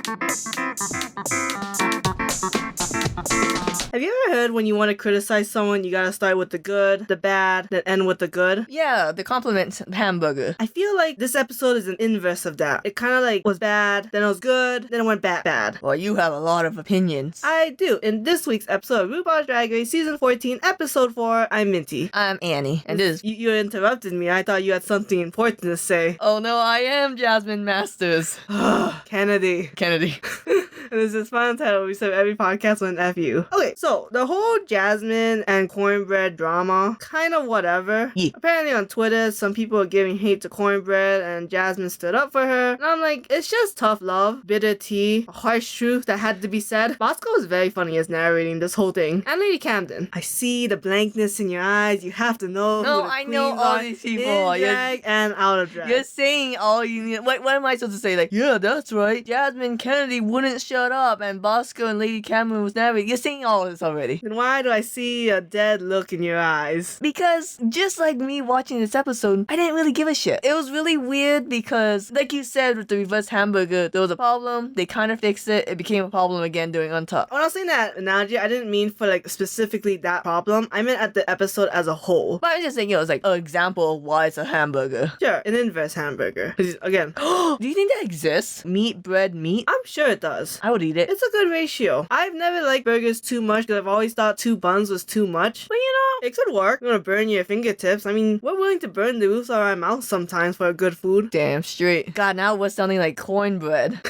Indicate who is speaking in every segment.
Speaker 1: Have you ever heard when you want to criticize someone, you gotta start with the good, the bad, then end with the good?
Speaker 2: Yeah, the compliment hamburger.
Speaker 1: I feel like this episode is an inverse of that. It kind of like was bad, then it was good, then it went bad.
Speaker 2: Well, you have a lot of opinions.
Speaker 1: I do. In this week's episode of RuPaul's Drag Race Season 14, Episode 4, I'm Minty.
Speaker 2: I'm Annie, and this is...
Speaker 1: You interrupted me. I thought you had something important to say.
Speaker 2: Oh no, I am Jasmine Masters.
Speaker 1: Kennedy. And this is FunUntitled. We said every podcast with an F you. Okay, so the whole Jasmine and Cornbread drama, kind of whatever.
Speaker 2: Yeah.
Speaker 1: Apparently on Twitter, some people are giving hate to Cornbread, and Jasmine stood up for her. And I'm like, it's just tough love, bitter tea, a harsh truth that had to be said. Bosco was very funny as narrating this whole thing. And Lady Camden, I see the blankness in your eyes. You have to know.
Speaker 2: No,
Speaker 1: who the
Speaker 2: I know
Speaker 1: queens
Speaker 2: all
Speaker 1: are
Speaker 2: these people.
Speaker 1: in drag and out of drag.
Speaker 2: You're saying all you need. What am I supposed to say? Like, yeah, that's right. Jasmine Kennedy wouldn't shut up, and Bosco and Lady Cameron was narrating. You're saying all this already.
Speaker 1: Then why do I see a dead look in your eyes?
Speaker 2: Because just like me watching this episode, I didn't really give a shit. It was really weird because, like you said, with the reverse hamburger, there was a problem. They kind of fixed it. It became a problem again during Untucked.
Speaker 1: When I was saying that analogy, I didn't mean for like specifically that problem. I meant at the episode as a whole.
Speaker 2: But I was just saying, it was like an example of why it's a hamburger.
Speaker 1: Sure, an inverse hamburger. 'Cause, again,
Speaker 2: Do you think that exists? Meat, bread, meat?
Speaker 1: I'm sure it does.
Speaker 2: I would eat it.
Speaker 1: It's a good ratio. I've never liked burgers too much because I've always thought 2 buns was too much. But you know, it could work. You want to burn your fingertips. I mean, we're willing to burn the roofs of our mouths sometimes for a good food.
Speaker 2: Damn straight. God, now we're sounding like cornbread.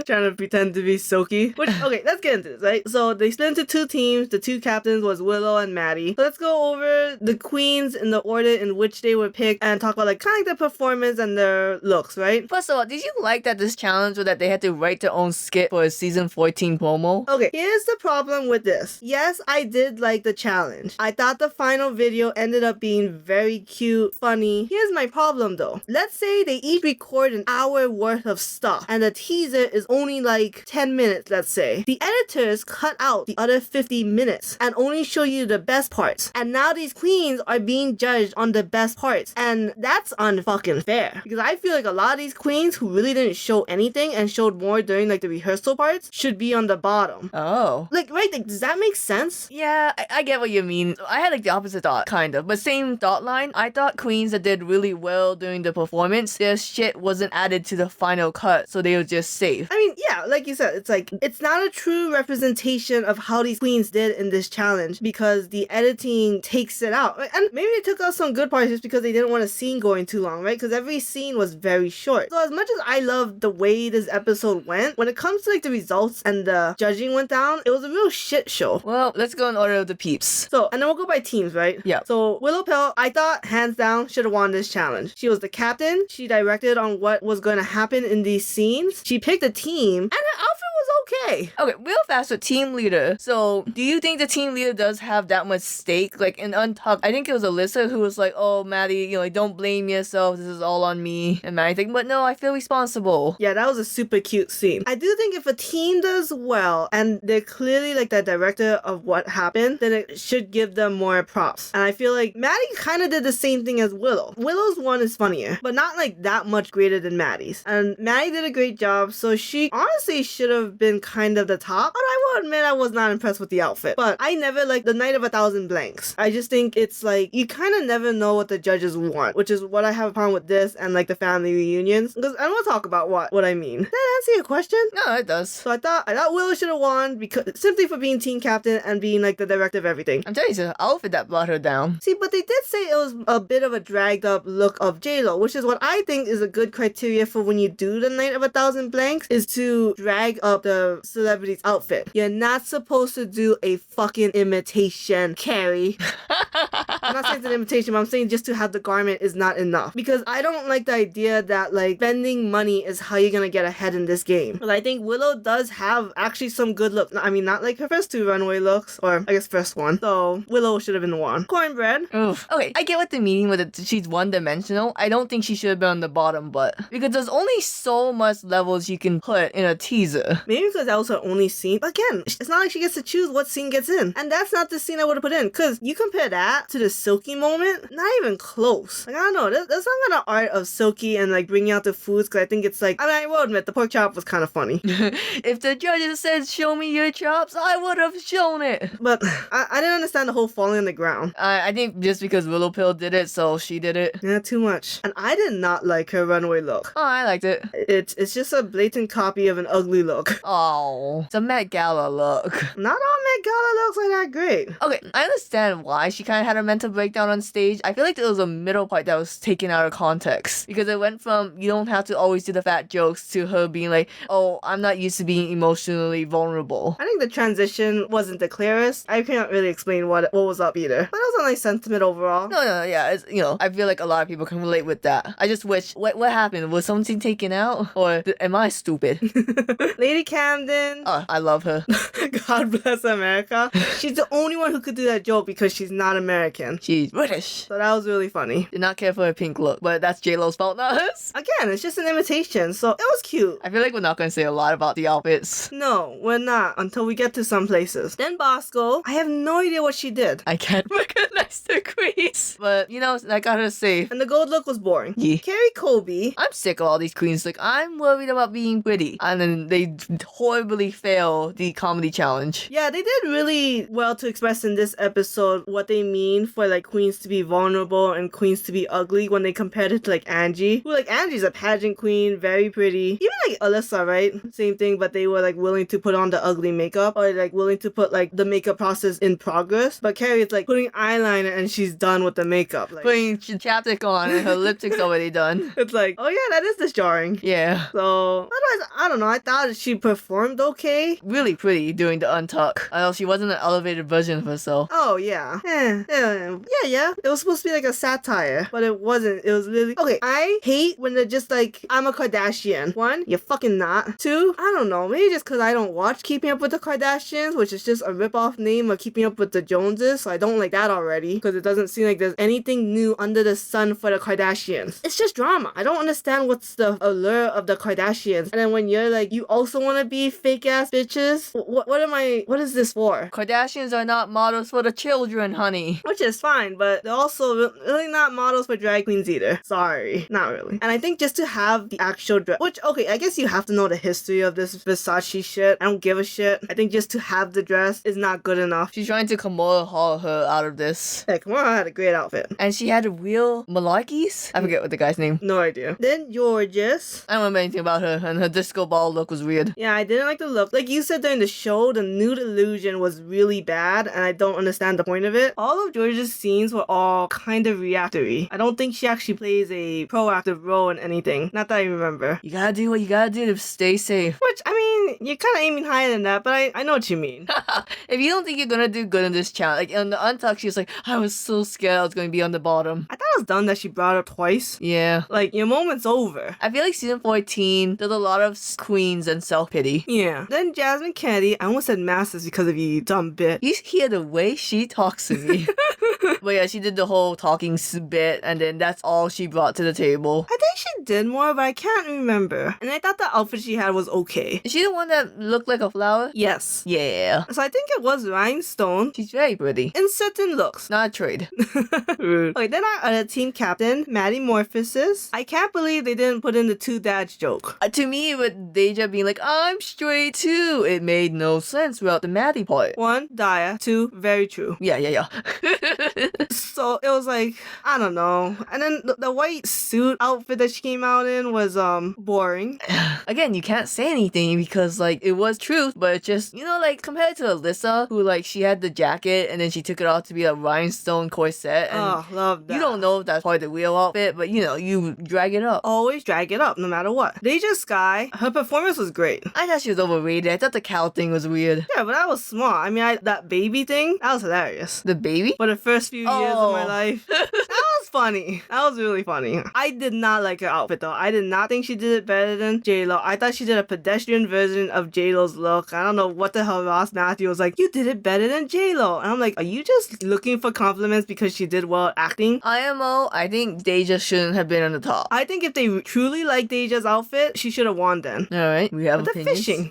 Speaker 1: Trying to pretend to be Soki. Which, okay, let's get into this, right? So they split into 2 teams. The 2 captains was Willow and Maddie. So let's go over the queens in the order in which they were picked and talk about like kind of their performance and their looks, right?
Speaker 2: First of all, did you like that this challenge was that they had to write their own skit for a season 14 promo?
Speaker 1: Okay, here's the problem with this. Yes, I did like the challenge. I thought the final video ended up being very cute, funny. Here's my problem though. Let's say they each record an hour worth of stuff and the teaser is only like 10 minutes, let's say. The editors cut out the other 50 minutes and only show you the best parts. And now these queens are being judged on the best parts. And that's unfucking fair. Because I feel like a lot of these queens who really didn't show anything and showed more during like the rehearsal parts should be on the bottom.
Speaker 2: Oh.
Speaker 1: Like, right, like, does that make sense?
Speaker 2: Yeah, I get what you mean. I had like the opposite thought, kind of. But same thought line. I thought queens that did really well during the performance, their shit wasn't added to the final cut, so they were just safe.
Speaker 1: I mean, yeah, like you said, it's like, it's not a true representation of how these queens did in this challenge because the editing takes it out. And maybe they took out some good parts just because they didn't want a scene going too long, right? Because every scene was very short. So as much as I love the way this episode went, when it comes to like the results and the judging went down, it was a real shit show.
Speaker 2: Well, let's go in order of the peeps.
Speaker 1: So, and then we'll go by teams, right?
Speaker 2: Yeah.
Speaker 1: So, Willow Pell, I thought, hands down, should have won this challenge. She was the captain. She directed on what was going to happen in these scenes. She picked a team, and her outfit was okay.
Speaker 2: Okay, real fast with team leader. So, do you think the team leader does have that much stake? Like in Untucked, I think it was Alyssa who was like, "Oh, Maddie, you know, like, don't blame yourself. This is all on me." And Maddie's like, "But no, I feel responsible."
Speaker 1: Yeah, that was a super cute scene. I do think if a team does well and they're clearly like the director of what happened, then it should give them more props. And I feel like Maddie kind of did the same thing as Willow. Willow's one is funnier, but not like that much greater than Maddie's. And Maddie did a great job, so she honestly should have been kind of the top. But I will admit I was not impressed with the outfit. But I never like the Night of 1,000 Blanks. I just think it's like you kind of never know what the judges want, which is what I have a problem with this and like the family reunions. Because I want to talk about what I mean. Did that answer your question?
Speaker 2: No, it does.
Speaker 1: So I thought Willow should have won because simply for being team captain and being like the director of everything.
Speaker 2: I'm telling you, it's the outfit that brought her down.
Speaker 1: See, but they did say it was a bit of a dragged up look of JLo, which is what I think is a good criteria for when you do the Night of 1,000 Blanks, is to drag up the celebrity's outfit. You're not supposed to do a fucking imitation, Carrie. I'm not saying it's an imitation, but I'm saying just to have the garment is not enough. Because I don't like the idea that like spending money is how you're gonna get ahead in this game. But I think Willow does have actually some good looks. I mean, not like her first 2 runway looks, or I guess first one. So Willow should have been the one. Cornbread.
Speaker 2: Oof. Okay, I get what the meaning with it. She's one-dimensional. I don't think she should have been on the bottom, but because there's only so much levels you can put in a teaser.
Speaker 1: Maybe because that was her only scene. But again, it's not like she gets to choose what scene gets in. And that's not the scene I would have put in. Because you compare that to the Silky moment, not even close. Like, I don't know. There's some kind of art of Silky and like bringing out the foods. Because I think it's like, I mean, I will admit, the pork chop was kind of funny.
Speaker 2: If the judges said, show me your chops, I would have shown it.
Speaker 1: But I didn't understand the whole falling on the ground.
Speaker 2: I think just because Willow Pill did it, so she did it.
Speaker 1: Yeah, too much. And I did not like her runway look.
Speaker 2: Oh, I liked it.
Speaker 1: It's just a blatant copy of an ugly look.
Speaker 2: Oh, it's a Met Gala look.
Speaker 1: Not all Met Gala looks are that great.
Speaker 2: Okay, I understand why she kind of had a mental breakdown on stage. I feel like there was a middle part that was taken out of context. Because it went from, you don't have to always do the fat jokes, to her being like, oh, I'm not used to being emotionally vulnerable.
Speaker 1: I think the transition wasn't the clearest. I can't really explain what was up either. But it was a nice sentiment overall.
Speaker 2: No, yeah, it's, I feel like a lot of people can relate with that. I just wish, what happened? Was something taken out? Or am I stupid?
Speaker 1: Lady Camden.
Speaker 2: Oh, I love her.
Speaker 1: God bless America. She's the only one who could do that joke because she's not American.
Speaker 2: She's British.
Speaker 1: So that was really funny.
Speaker 2: Did not care for her pink look, but that's J-Lo's fault, not hers.
Speaker 1: Again, it's just an imitation, so it was cute.
Speaker 2: I feel like we're not going to say a lot about the outfits.
Speaker 1: No, we're not until we get to some places. Then Bosco, I have no idea what she did.
Speaker 2: I can't recognize the queens. But, I got her safe.
Speaker 1: And the gold look was boring.
Speaker 2: Yeah.
Speaker 1: Carrie Colby.
Speaker 2: I'm sick of all these queens. Like, I'm worried about being pretty. And then they horribly fail the comedy challenge.
Speaker 1: Yeah, they did really well to express in this episode what they mean for, like, queens to be vulnerable and queens to be ugly when they compared it to, like, Angie. Who, like, Angie's a pageant queen, very pretty. Even, like, Alyssa, right? Same thing, but they were, like, willing to put on the ugly makeup or, like, willing to put, like, the makeup process in progress. But Carrie's, like, putting eyeliner and she's done with the makeup. Like,
Speaker 2: putting chapstick on and her lipstick's already done.
Speaker 1: It's like, oh yeah, that is disjarring.
Speaker 2: Yeah.
Speaker 1: So, otherwise, I don't know. I thought she performed okay.
Speaker 2: Really pretty doing the untuck. I know she wasn't an elevated version of herself.
Speaker 1: Oh, yeah. Yeah. It was supposed to be like a satire, but it wasn't. It was literally... Okay, I hate when they're just like, I'm a Kardashian. One, you're fucking not. Two, I don't know. Maybe just because I don't watch Keeping Up with the Kardashians, which is just a rip-off name of Keeping Up with the Joneses, so I don't like that already, because it doesn't seem like there's anything new under the sun for the Kardashians. It's just drama. I don't understand what's the allure of the Kardashians. And then when you're like, you also want to be fake-ass bitches? What is this for?
Speaker 2: Kardashians are not models for the children, honey.
Speaker 1: Which is fine, but they're also really not models for drag queens either. Sorry. Not really. And I think just to have the actual dress, which, okay, I guess you have to know the history of this Versace shit. I don't give a shit. I think just to have the dress is not good enough.
Speaker 2: She's trying to Kamala Hall her out of this.
Speaker 1: Hey, Kamala had a great outfit.
Speaker 2: And she had real malarkeys? I forget what the guy's name.
Speaker 1: No idea. Then Georges.
Speaker 2: I don't remember anything about her, and her disco ball look was weird.
Speaker 1: Yeah, I didn't like the look. Like you said during the show, the nude illusion was really bad, and I don't understand the point of it. All of Georges' scenes were all kind of reactory. I don't think she actually plays a proactive role in anything. Not that I remember.
Speaker 2: You gotta do what you gotta do to stay safe.
Speaker 1: Which, I mean, you're kind of aiming higher than that, but I know what you mean.
Speaker 2: If you don't think you're gonna do good in this challenge, like in the Untucked, she was like, I was so scared I was gonna be on the bottom.
Speaker 1: I thought it was dumb that she brought up twice.
Speaker 2: Yeah.
Speaker 1: Like, your moment's over.
Speaker 2: I feel like season 14, there's a lot of queens and self-pity.
Speaker 1: Yeah. Then Jasmine Kennedy, I almost said Masters because of you dumb bit.
Speaker 2: You hear the way she talks to me. But yeah, she did the whole talking bit, and then that's all she brought to the table.
Speaker 1: I think she did more, but I can't remember. And I thought the outfit she had was okay.
Speaker 2: Is she the one that looked like a flower?
Speaker 1: Yes.
Speaker 2: Yeah.
Speaker 1: So I think it was Rhinestone.
Speaker 2: She's very pretty.
Speaker 1: In certain looks.
Speaker 2: Not a trade.
Speaker 1: Rude. Okay, then our other team captain, Maddie Morphosis. I can't believe they didn't put in the two dads joke.
Speaker 2: To me, with Deja being like, I'm straight too, it made no sense without the Maddie part.
Speaker 1: One, dire. Two, very true.
Speaker 2: Yeah.
Speaker 1: So it was like, I don't know. And then the white suit outfit that she came out in was boring.
Speaker 2: Again, you can't say anything because like it was truth, but it's just, like compared to Alyssa, who like she had the jacket and then she took it off to be a rhinestone corset. And
Speaker 1: oh, love that.
Speaker 2: You don't know if that's part of the real outfit, but you drag it up.
Speaker 1: Always drag it up, no matter what. Deja Sky, her performance was great.
Speaker 2: I thought she was overrated. I thought the cow thing was weird.
Speaker 1: Yeah, but that was small. I mean, that baby thing, that was hilarious.
Speaker 2: The baby?
Speaker 1: For the first few years of my life. That was was funny. That was really funny. I did not like her outfit though. I did not think she did it better than J-Lo. I thought she did a pedestrian version of J-Lo's look. I don't know what the hell Ross Matthew was like, you did it better than J-Lo. And I'm like, are you just looking for compliments because she did well at acting?
Speaker 2: IMO, I think Deja shouldn't have been on the top.
Speaker 1: I think if they truly liked Deja's outfit, she should have won then.
Speaker 2: Alright, we have
Speaker 1: But the
Speaker 2: opinions.
Speaker 1: fishing.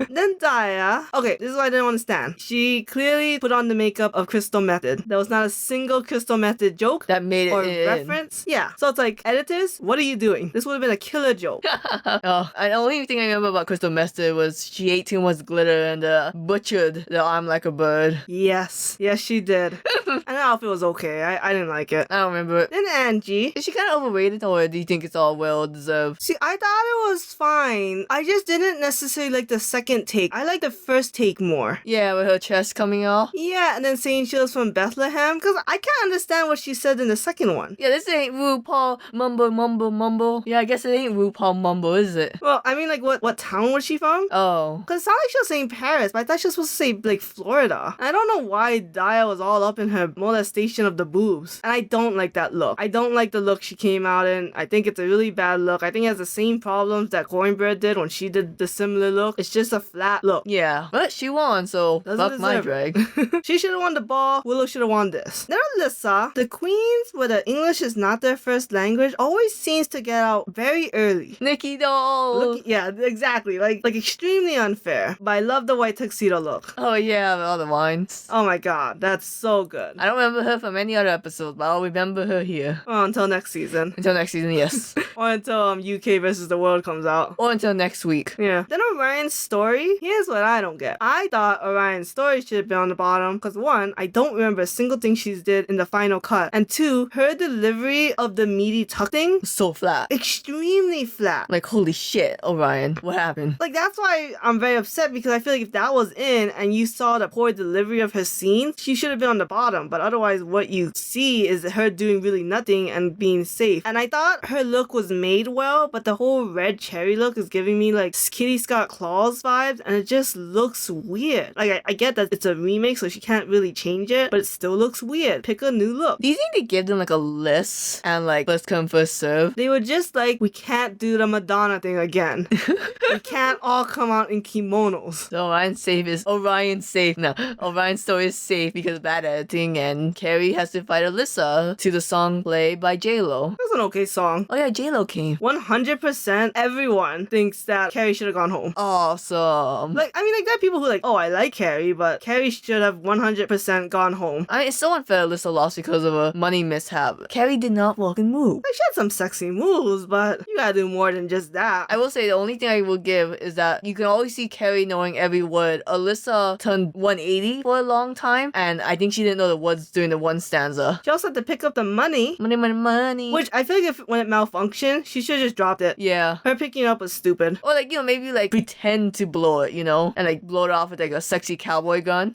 Speaker 1: Then Daya. Okay, this is what I didn't understand. She clearly put on the makeup of Crystal Method. There was not a single Crystal Method joke
Speaker 2: That made it
Speaker 1: or
Speaker 2: in.
Speaker 1: reference. Yeah. So it's like, editors, what are you doing? This would have been a killer joke.
Speaker 2: Oh, and the only thing I remember about Crystal Method was she ate too much glitter and butchered the I'm Like a Bird.
Speaker 1: Yes. Yes, she did. And the outfit was okay. I didn't like it.
Speaker 2: I don't remember it.
Speaker 1: Then Angie.
Speaker 2: Is she kind of overrated, or do you think it's all well deserved?
Speaker 1: See, I thought it was fine. I just didn't necessarily like the second take. I like the first take more.
Speaker 2: Yeah, with her chest coming off.
Speaker 1: Yeah, and then saying she was from Bethlehem, because I can't understand what she said in the second one.
Speaker 2: Yeah, this ain't RuPaul mumble. Yeah, I guess it ain't RuPaul mumble, is it?
Speaker 1: Well, I mean, like, what town was she from?
Speaker 2: Oh.
Speaker 1: Because it sounded like she was saying Paris, but I thought she was supposed to say, like, Florida. I don't know why Daya was all up in her molestation of the boobs. And I don't like that look. I don't like the look she came out in. I think it's a really bad look. I think it has the same problems that Coinbird did when she did the similar look. It's just a flat look.
Speaker 2: Yeah, but she won, so
Speaker 1: Doesn't
Speaker 2: fuck my
Speaker 1: deserve
Speaker 2: drag.
Speaker 1: it. She should have won the ball. Willow should have won this. Then Alyssa, the queens where the English is not their first language, always seems to get out very early.
Speaker 2: Nikki doll.
Speaker 1: Yeah, exactly. Like extremely unfair. But I love the white tuxedo look.
Speaker 2: Oh yeah, with all the wines.
Speaker 1: Oh my god, that's so good.
Speaker 2: I don't remember her from any other episode, but I'll remember her here.
Speaker 1: Oh, until next season.
Speaker 2: Until next season, yes.
Speaker 1: Or until UK versus the world comes out.
Speaker 2: Or until next week.
Speaker 1: Yeah. Then Orion's story. Here's what I don't get. I thought Orion's story should have been on the bottom because one, I don't remember a single thing she's did in the final cut. And two, her delivery of the meaty tuck thing,
Speaker 2: So flat.
Speaker 1: extremely flat.
Speaker 2: Like, holy shit, Orion. What happened?
Speaker 1: Like, that's why I'm very upset because I feel like if that was in and you saw the poor delivery of her scene, she should have been on the bottom. But otherwise, what you see is her doing really nothing and being safe. And I thought her look was made well, but the whole red cherry look is giving me like Kitty Scott Claus vibes, and it just looks weird. Like, I get that it's a remake, so she can't really change it, but it still looks weird. Pick a new look.
Speaker 2: Do you think they give them like a list and like first come, first serve?
Speaker 1: They were just like, we can't do the Madonna thing again. We can't all come out in kimonos.
Speaker 2: So Orion's safe. No, Orion's story is safe because of bad editing, and Carrie has to fight Alyssa to the song played by J-Lo.
Speaker 1: It was an okay song.
Speaker 2: Oh yeah, J-Lo came.
Speaker 1: 100% everyone thinks that Carrie should have gone home.
Speaker 2: Awesome.
Speaker 1: Like, I mean, like, there are people who are like, oh, I like Carrie, but Carrie should have 100% gone home.
Speaker 2: I mean, it's so unfair Alyssa lost because of a money mishap. Carrie did not fucking move.
Speaker 1: Like, she had some sexy moves, but you gotta do more than just that.
Speaker 2: I will say the only thing I will give is that you can always see Carrie knowing every word. Alyssa turned 180 for a long time, and I think she didn't know the words during the one stanza.
Speaker 1: She also had to pick up the money,
Speaker 2: Money.
Speaker 1: which I feel like when it malfunctioned, she should have just dropped it.
Speaker 2: Yeah.
Speaker 1: Her picking it up was stupid.
Speaker 2: Or like, maybe like pretend to blow it, and like blow it off with like a sexy cowboy gun.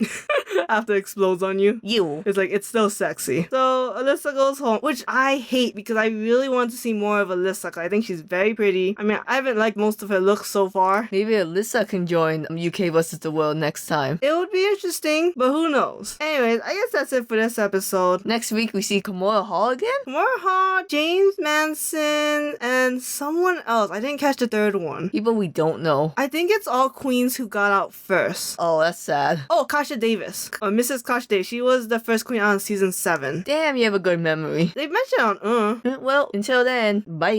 Speaker 1: After it explodes on you.
Speaker 2: You.
Speaker 1: It's like, it's still sexy. So Alyssa goes home, which I hate because I really want to see more of Alyssa 'cause I think she's very pretty. I mean, I haven't liked most of her looks so far.
Speaker 2: Maybe Alyssa can join UK versus the world next time.
Speaker 1: It would be interesting, but who knows? Anyways, I guess that's it for this episode.
Speaker 2: Next week we see Kimura Hall again?
Speaker 1: Kamora Hall, James Manson, and someone else. I didn't catch the third one.
Speaker 2: People we don't know.
Speaker 1: I think it's all queens who got out first.
Speaker 2: Oh, that's sad.
Speaker 1: Oh, Kasha Davis. Mrs. Kasha Davis. She was the first queen on season 7.
Speaker 2: Damn, you have a good memory.
Speaker 1: They mentioned on
Speaker 2: Well, until then, bye.